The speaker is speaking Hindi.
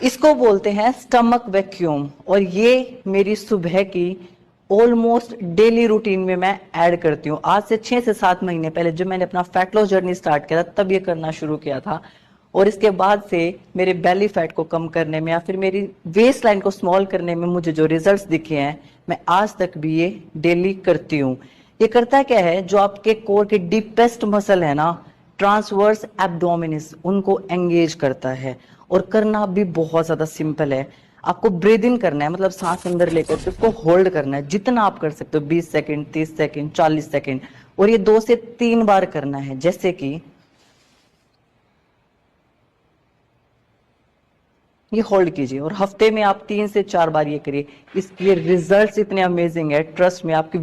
इसको बोलते हैं स्टमक वैक्यूम, और ये मेरी सुबह की ऑलमोस्ट डेली रूटीन में मैं ऐड करती हूँ। आज से 6 से 7 महीने पहले जब मैंने अपना फैट लॉस जर्नी स्टार्ट किया था तब ये करना शुरू किया था, और इसके बाद से मेरे बेली फैट को कम करने में या फिर मेरी वेस्ट लाइन को स्मॉल करने में मुझे जो रिजल्ट्स दिखे हैं, मैं आज तक भी ये डेली करती हूँ। ये करता क्या है, जो आपके कोर के डीपेस्ट मसल है ना, ट्रांसवर्स एब्डोमिनिस, उनको एंगेज करता है। और करना भी बहुत ज्यादा सिंपल है। आपको ब्रीद इन करना है, मतलब सांस अंदर लेकर के उसको होल्ड करना है, जितना आप कर सकते हो, 20 सेकंड, 30 सेकंड, 40 सेकंड, और ये 2 से 3 बार करना है। जैसे कि ये होल्ड कीजिए और हफ्ते में आप 3 से 4 बार ये करिए। इसके रिजल्ट्स इतने अमेजिंग है, ट्रस्ट में। आपकी